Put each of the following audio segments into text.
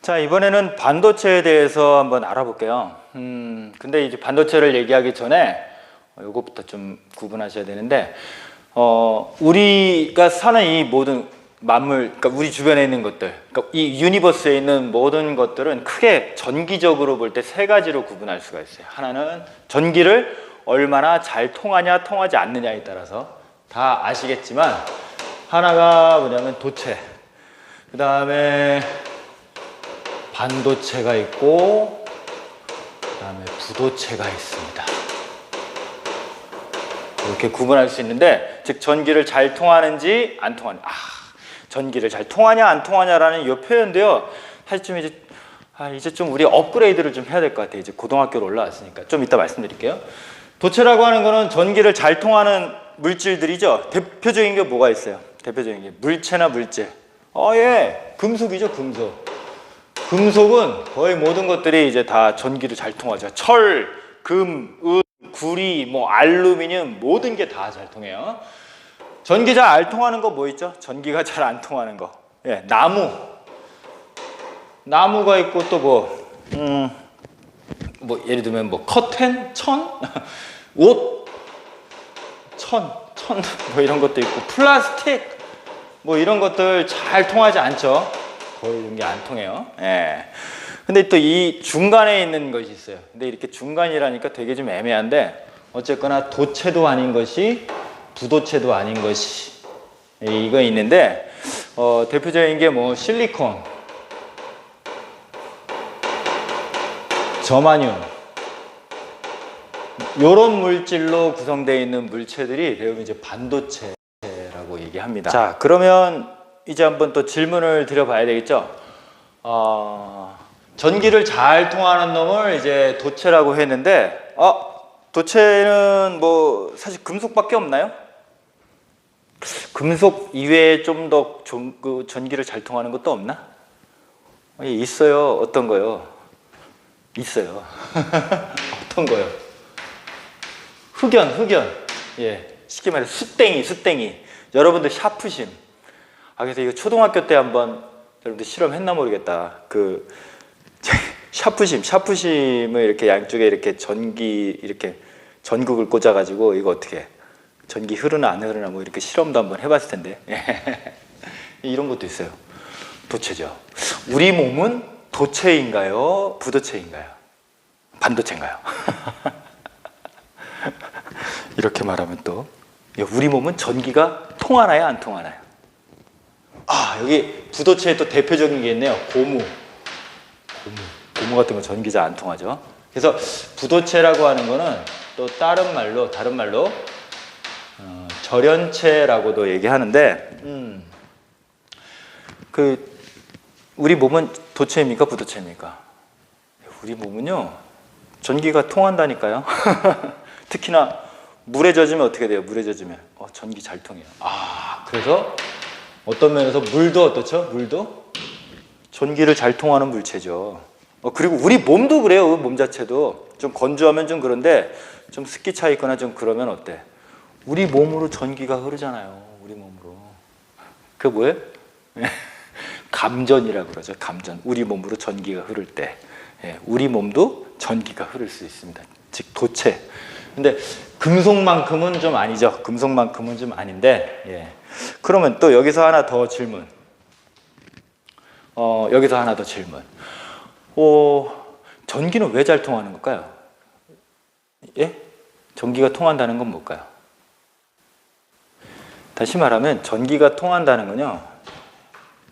자, 이번에는 반도체에 대해서 한번 알아볼게요. 근데 이제 반도체를 얘기하기 전에 요것부터 좀 구분하셔야 되는데, 우리가 사는 이 모든 만물, 그러니까 우리 주변에 있는 것들, 그러니까 이 유니버스에 있는 모든 것들은 크게 전기적으로 볼 때 세 가지로 구분할 수가 있어요. 하나는 전기를 얼마나 잘 통하냐, 통하지 않느냐에 따라서 다 아시겠지만, 하나가 뭐냐면 도체, 그 다음에 반도체가 있고, 그 다음에 부도체가 있습니다. 이렇게 구분할 수 있는데, 즉 전기를 잘 통하는지 안 통하는지, 전기를 잘 통하냐 안 통하냐라는 이 표현도요, 사실 좀 이제 좀 우리 업그레이드를 좀 해야 될 것 같아요. 이제 고등학교로 올라왔으니까 좀 이따 말씀드릴게요. 도체라고 하는 거는 전기를 잘 통하는 물질들이죠. 대표적인 게 뭐가 있어요? 대표적인 게 물체나 물질. 예, 금속이죠, 금속. 금속은 거의 모든 것들이 이제 다 전기를 잘 통하죠. 철, 금, 은, 구리, 뭐 알루미늄 모든 게 다 잘 통해요. 전기 잘 안 통하는 거 뭐 있죠? 전기가 잘 안 통하는 거. 예, 나무가 있고 또 뭐 예를 들면 뭐 커튼, 천, 옷, 천 뭐 이런 것도 있고 플라스틱 뭐 이런 것들 잘 통하지 않죠. 거의 이런 게 안 통해요. 예. 근데 또 이 중간에 있는 것이 있어요. 근데 이렇게 중간이라니까 되게 좀 애매한데 어쨌거나 도체도 아닌 것이 부도체도 아닌 것이 이거 있는데 대표적인 게 뭐 실리콘, 저마늄 이런 물질로 구성되어 있는 물체들이 대부분 이제 반도체라고 얘기합니다. 자, 그러면 이제 한번 또 질문을 드려봐야 되겠죠. 전기를 잘 통하는 놈을 이제 도체라고 했는데, 도체는 뭐 사실 금속밖에 없나요? 금속 이외에 좀 더 그 전기를 잘 통하는 것도 없나? 있어요. 어떤 거요? 있어요. 어떤 거요? 흑연. 예, 쉽게 말해 숯땡이. 여러분들 샤프심. 그래서 이거 초등학교 때 한번 여러분들 실험했나 모르겠다. 그 샤프심을 이렇게 양쪽에 이렇게 이렇게 전극을 꽂아가지고 이거 어떻게 전기 흐르나 안 흐르나 뭐 이렇게 실험도 한번 해봤을 텐데 이런 것도 있어요. 도체죠. 우리 몸은 도체인가요? 부도체인가요? 반도체인가요? 이렇게 말하면 또 우리 몸은 전기가 통하나요? 안 통하나요? 여기 부도체에 또 대표적인 게 있네요. 고무 같은 거 전기 잘 안 통하죠. 그래서 부도체라고 하는 거는 또 다른 말로 절연체라고도 얘기하는데 우리 몸은 도체입니까? 부도체입니까? 우리 몸은요 전기가 통한다니까요. 특히나 물에 젖으면 어떻게 돼요? 물에 젖으면 전기 잘 통해요. 그래서 어떤 면에서 물도 어떻죠? 물도 전기를 잘 통하는 물체죠. 그리고 우리 몸도 그래요. 몸 자체도 좀 건조하면 좀 그런데 좀 습기 차 있거나 좀 그러면 어때? 우리 몸으로 전기가 흐르잖아요. 우리 몸으로. 그게 뭐예요? 감전이라고 그러죠. 감전. 우리 몸으로 전기가 흐를 때 우리 몸도 전기가 흐를 수 있습니다. 즉 도체. 근데 금속만큼은 좀 아니죠. 금속만큼은 좀 아닌데 그러면 또 여기서 하나 더 질문. 전기는 왜 잘 통하는 걸까요? 예? 전기가 통한다는 건 뭘까요? 다시 말하면 전기가 통한다는 건요,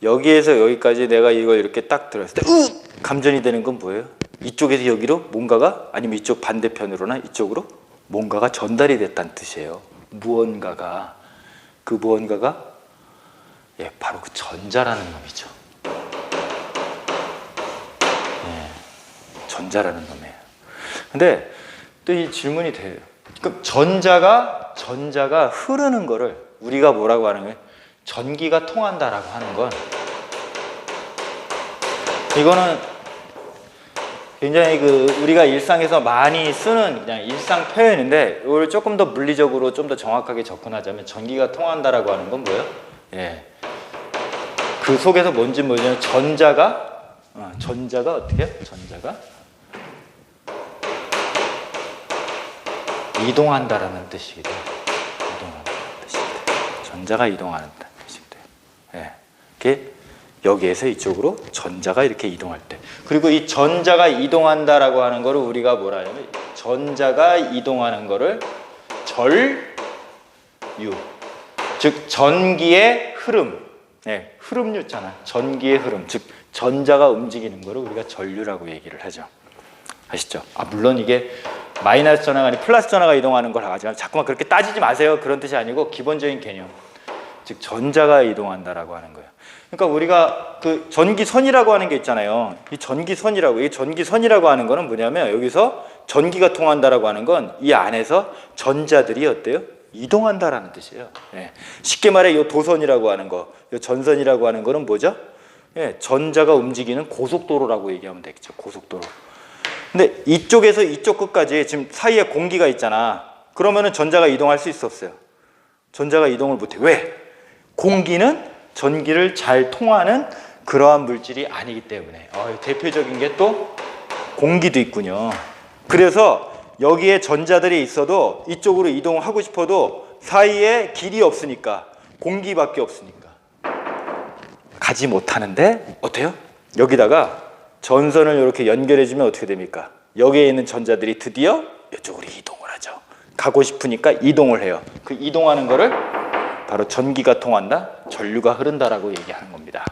여기에서 여기까지 내가 이걸 이렇게 딱 들었을 때 감전이 되는 건 뭐예요? 이쪽에서 여기로 뭔가가, 아니면 이쪽 반대편으로나 이쪽으로 뭔가가 전달이 됐다는 뜻이에요. 무언가가. 그 무언가가 바로 그 전자라는 놈이죠. 전자라는 놈이에요. 근데 또 이 질문이 돼요. 그럼 전자가 흐르는 거를 우리가 뭐라고 하는 거예요? 전기가 통한다라고 하는 건, 이거는 굉장히 우리가 일상에서 많이 쓰는 그냥 일상 표현인데, 이걸 조금 더 물리적으로 좀 더 정확하게 접근하자면 전기가 통한다라고 하는 건 뭐예요? 그 속에서 뭔지 모르지만 전자가 전자가 어떻게 해요? 전자가 이동한다라는 뜻이기도 해요. 이동한다는 뜻이기도. 전자가 이동하는 뜻이기도 해요. 예. 이게 여기에서 이쪽으로 전자가 이렇게 이동할 때. 그리고 이 전자가 이동한다라고 하는 거를 우리가 뭐라 하냐면 전자가 이동하는 거를 전류, 즉 전기의 흐름. 네, 흐름류 있잖아. 전기의 흐름, 즉 전자가 움직이는 거를 우리가 전류라고 얘기를 하죠. 아시죠? 물론 이게 마이너스 전화가 아니라 플러스 전화가 이동하는 걸 하지만 자꾸만 그렇게 따지지 마세요. 그런 뜻이 아니고 기본적인 개념. 즉 전자가 이동한다라고 하는 거예요. 그러니까 우리가 그 전기선이라고 하는 게 있잖아요. 이 전기선이라고 하는 거는 뭐냐면 여기서 전기가 통한다라고 하는 건 이 안에서 전자들이 어때요? 이동한다라는 뜻이에요. 예. 쉽게 말해 이 도선이라고 하는 거, 이 전선이라고 하는 거는 뭐죠? 예, 전자가 움직이는 고속도로라고 얘기하면 되겠죠. 고속도로. 근데 이쪽에서 이쪽 끝까지 지금 사이에 공기가 있잖아. 그러면은 전자가 이동할 수 있어 없어요? 전자가 이동을 못해. 왜? 공기는 전기를 잘 통하는 그러한 물질이 아니기 때문에. 대표적인 게 또 공기도 있군요. 그래서 여기에 전자들이 있어도 이쪽으로 이동하고 싶어도 사이에 길이 없으니까, 공기밖에 없으니까 가지 못하는데 어때요? 여기다가 전선을 이렇게 연결해주면 어떻게 됩니까? 여기에 있는 전자들이 드디어 이쪽으로 이동을 하죠. 가고 싶으니까 이동을 해요. 그 이동하는 거를 바로 전기가 통한다, 전류가 흐른다라고 얘기하는 겁니다.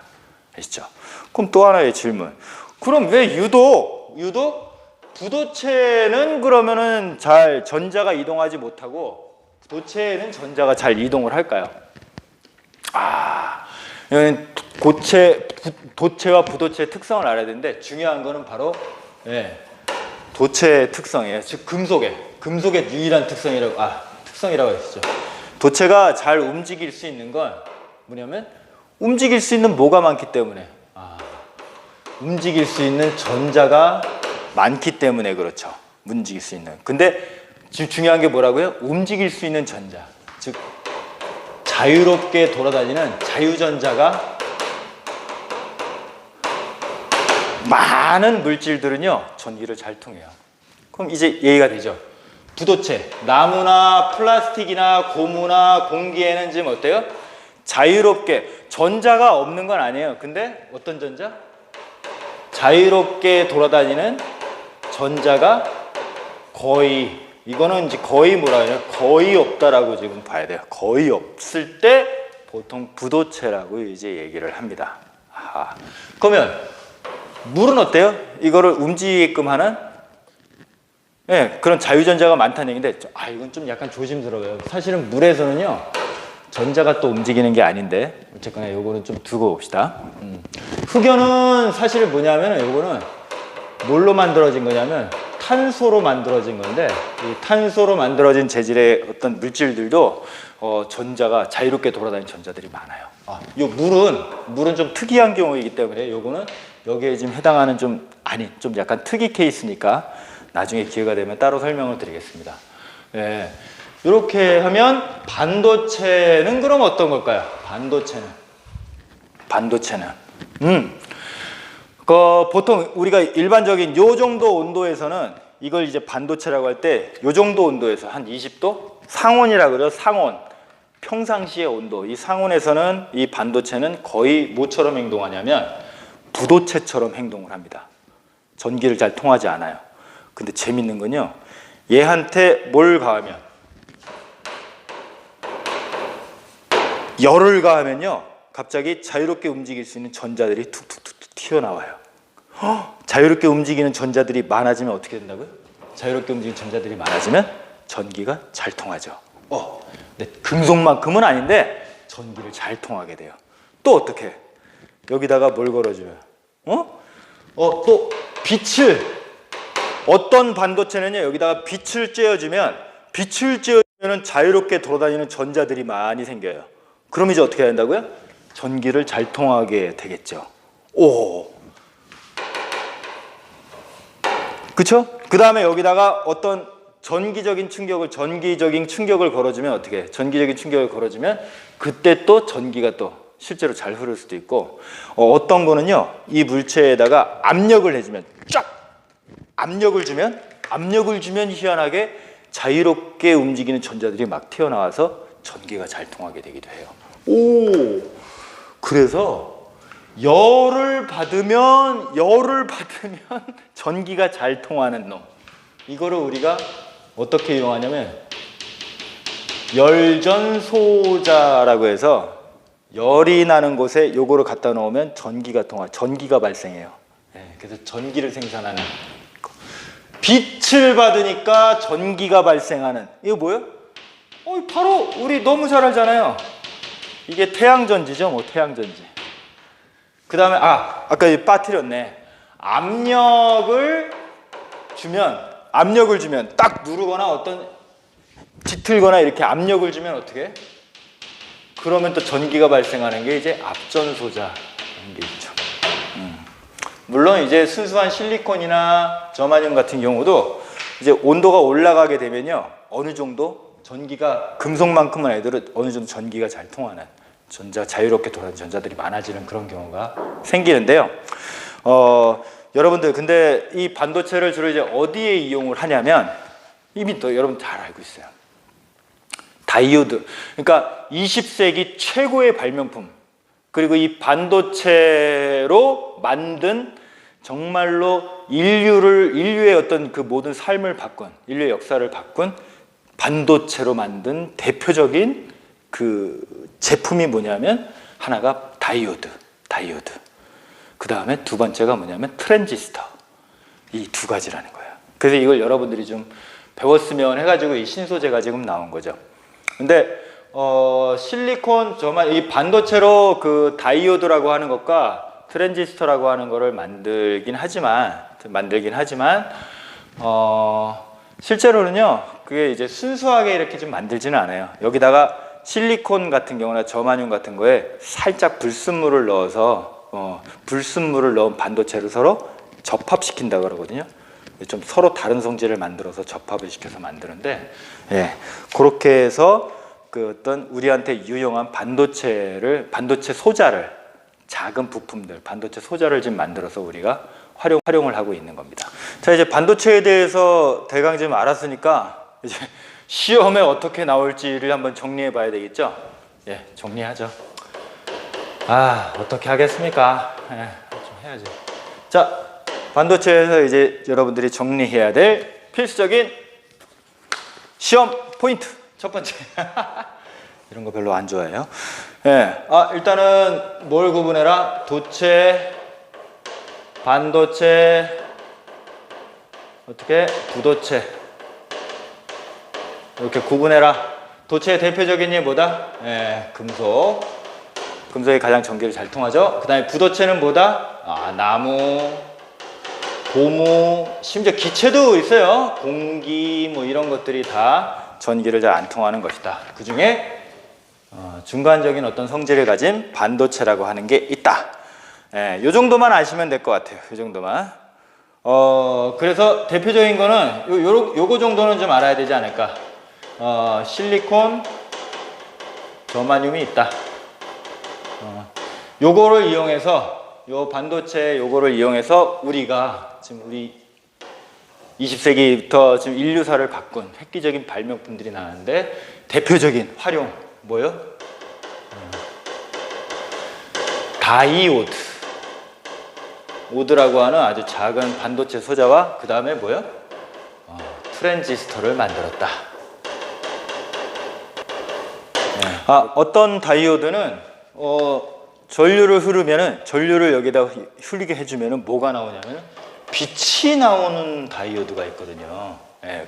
아시죠? 그럼 또 하나의 질문. 그럼 왜 유독 부도체는 그러면은 잘 전자가 이동하지 못하고 도체는 전자가 잘 이동을 할까요? 이건 도체와 부도체의 특성을 알아야 되는데 중요한 거는 바로 도체의 특성이에요. 즉 금속의 유일한 특성이라고 했었죠. 도체가 잘 움직일 수 있는 건 뭐냐면 움직일 수 있는 뭐가 많기 때문에 움직일 수 있는 전자가 많기 때문에 그렇죠. 움직일 수 있는. 근데 지금 중요한 게 뭐라고요? 움직일 수 있는 전자. 즉 자유롭게 돌아다니는 자유전자가 많은 물질들은요 전기를 잘 통해요. 그럼 이제 얘기가 되죠. 부도체, 나무나 플라스틱이나 고무나 공기에는 지금 어때요? 자유롭게 전자가 없는 건 아니에요. 근데 어떤 전자? 자유롭게 돌아다니는 전자가 거의, 이거는 이제 거의 뭐라 해요? 거의 없다라고 지금 봐야 돼요. 거의 없을 때 보통 부도체라고 이제 얘기를 합니다. 그러면 물은 어때요? 이거를 움직이게끔 하는 그런 자유전자가 많다는 얘기인데 이건 좀 약간 조심스러워요. 사실은 물에서는요 전자가 또 움직이는 게 아닌데 어쨌거나 요거는 좀 두고 봅시다. 흑연은 사실 뭐냐면 요거는 뭘로 만들어진 거냐면 탄소로 만들어진 건데 이 탄소로 만들어진 재질의 어떤 물질들도 전자가 자유롭게 돌아다니는 전자들이 많아요. 요 물은 좀 특이한 경우이기 때문에 요거는 여기에 지금 해당하는 좀 약간 특이 케이스니까 나중에 기회가 되면 따로 설명을 드리겠습니다. 이렇게 하면 반도체는 그럼 어떤 걸까요? 반도체는 보통 우리가 일반적인 요 정도 온도에서는 이걸 이제 반도체라고 할 때 요 정도 온도에서 한 20도? 상온이라고 그래요. 상온. 평상시의 온도. 이 상온에서는 이 반도체는 거의 뭐처럼 행동하냐면 부도체처럼 행동을 합니다. 전기를 잘 통하지 않아요. 근데 재밌는 건요. 얘한테 뭘 가하면 열을 가하면요. 갑자기 자유롭게 움직일 수 있는 전자들이 툭툭툭 튀어나와요. 자유롭게 움직이는 전자들이 많아지면 어떻게 된다고요? 자유롭게 움직이는 전자들이 많아지면 전기가 잘 통하죠. 근데 금속만큼은 아닌데 전기를 잘 통하게 돼요. 또 어떻게? 여기다가 뭘 걸어줘요? 또 빛을, 어떤 반도체는요 여기다가 빛을 쬐어주면 자유롭게 돌아다니는 전자들이 많이 생겨요. 그럼 이제 어떻게 된다고요? 전기를 잘 통하게 되겠죠. 그쵸? 그 다음에 여기다가 어떤 전기적인 충격을 걸어주면 어떻게 해? 전기적인 충격을 걸어주면 그때 또 전기가 또 실제로 잘 흐를 수도 있고, 어떤 거는요, 이 물체에다가 압력을 해주면 압력을 주면 희한하게 자유롭게 움직이는 전자들이 막 튀어나와서 전기가 잘 통하게 되기도 해요. 오, 그래서 열을 받으면 전기가 잘 통하는 놈, 이거를 우리가 어떻게 이용하냐면 열전소자라고 해서 열이 나는 곳에 요거를 갖다 놓으면 전기가 발생해요. 그래서 전기를 생산하는 거. 빛을 받으니까 전기가 발생하는, 이거 뭐예요? 바로 우리 너무 잘 알잖아요. 이게 태양전지죠, 뭐 태양전지. 그 다음에 아까 빠뜨렸네. 압력을 주면 딱 누르거나 어떤 뒤틀거나 이렇게 압력을 주면 어떻게 해? 그러면 또 전기가 발생하는 게 이제 앞전소자라는 게 있죠. 물론 이제 순수한 실리콘이나 저마늄 같은 경우도 이제 온도가 올라가게 되면요, 어느 정도 전기가, 금속만큼은 애들은 어느 정도 전기가 잘 통하는 자유롭게 돌아가는 전자들이 많아지는 그런 경우가 생기는데요. 여러분들 근데 이 반도체를 주로 이제 어디에 이용을 하냐면, 이미 또 여러분 잘 알고 있어요. 다이오드. 그러니까 20세기 최고의 발명품, 그리고 이 반도체로 만든 정말로 인류의 어떤 그 모든 삶을 바꾼, 인류의 역사를 바꾼 반도체로 만든 대표적인 그 제품이 뭐냐면, 하나가 다이오드. 그 다음에 두 번째가 뭐냐면 트랜지스터. 이 두 가지라는 거예요. 그래서 이걸 여러분들이 좀 배웠으면 해가지고 이 신소재가 지금 나온 거죠. 근데 실리콘, 이 반도체로 그 다이오드라고 하는 것과 트랜지스터라고 하는 거를 만들긴 하지만 실제로는요, 그게 이제 순수하게 이렇게 좀 만들지는 않아요. 여기다가 실리콘 같은 경우나 저마늄 같은 거에 살짝 불순물을 넣어서 불순물을 넣은 반도체를 서로 접합시킨다 그러거든요. 좀 서로 다른 성질을 만들어서 접합을 시켜서 만드는데, 그렇게 해서 그 어떤 우리한테 유용한 반도체 소자를, 작은 부품들, 반도체 소자를 지금 만들어서 우리가 활용을 하고 있는 겁니다. 자, 이제 반도체에 대해서 대강 좀 알았으니까 이제 시험에 어떻게 나올지를 한번 정리해 봐야 되겠죠? 정리하죠. 어떻게 하겠습니까? 좀 해야죠. 자, 반도체에서 이제 여러분들이 정리해야 될 필수적인 시험 포인트 첫 번째. 이런 거 별로 안 좋아해요. 일단은 뭘 구분해라? 도체, 반도체, 어떻게? 부도체. 이렇게 구분해라. 도체의 대표적인 게 뭐다? 금속. 금속이 가장 전기를 잘 통하죠. 그 다음에 부도체는 뭐다? 나무, 고무, 심지어 기체도 있어요. 공기 뭐 이런 것들이 다 전기를 잘 안 통하는 것이다. 그 중에 중간적인 어떤 성질을 가진 반도체라고 하는 게 있다. 요 정도만 아시면 될 것 같아요. 요 정도만. 그래서 대표적인 거는 요거 정도는 좀 알아야 되지 않을까. 실리콘, 저마늄이 있다. 요거를 이용해서, 요 반도체 요거를 이용해서 우리가 지금 우리 20세기부터 지금 인류사를 바꾼 획기적인 발명품들이 나왔는데, 대표적인 활용 뭐요? 다이오드. 오드라고 하는 아주 작은 반도체 소자와 그 다음에 뭐요? 트랜지스터를 만들었다. 어떤 다이오드는 전류를 여기다 흐르게 해주면은 뭐가 나오냐면 빛이 나오는 다이오드가 있거든요.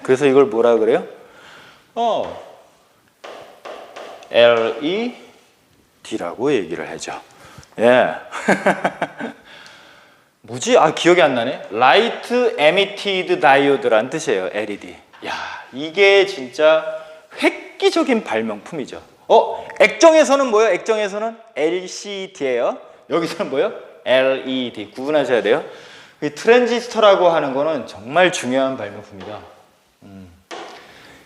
그래서 이걸 뭐라 그래요? LED라고 얘기를 하죠. 뭐지? 기억이 안 나네. Light Emitted Diode라는 뜻이에요. LED. 이게 진짜 획기적인 발명품이죠. 액정에서는 뭐예요? 액정에서는 LCD예요. 여기서는 뭐예요? LED. 구분하셔야 돼요. 이 트랜지스터라고 하는 거는 정말 중요한 발명품이다.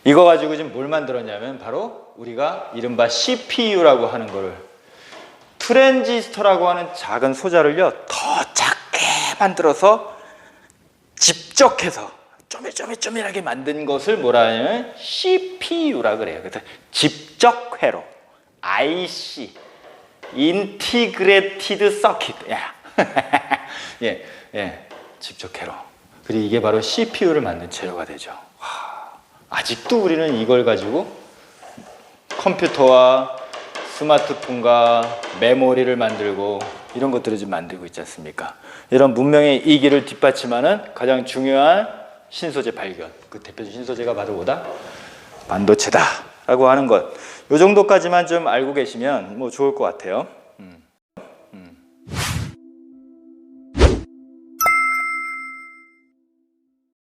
이거 가지고 지금 뭘 만들었냐면 바로 우리가 이른바 CPU라고 하는 거를, 트랜지스터라고 하는 작은 소자를요 더 작게 만들어서 집적해서 쪼밀쪼밀하게 만든 것을 뭐라 하냐면 CPU라 그래요. 그래서 집적회로 IC 인티그레티드 서킷 예, 집적회로. 그리고 이게 바로 CPU를 만든 재료가 되죠. 아직도 우리는 이걸 가지고 컴퓨터와 스마트폰과 메모리를 만들고 이런 것들을 지금 만들고 있지 않습니까? 이런 문명의 이기를 뒷받침하는 가장 중요한 신소재 발견, 그 대표적인 신소재가 바로 뭐다? 반도체다라고 하는 것. 이 정도까지만 좀 알고 계시면 뭐 좋을 것 같아요.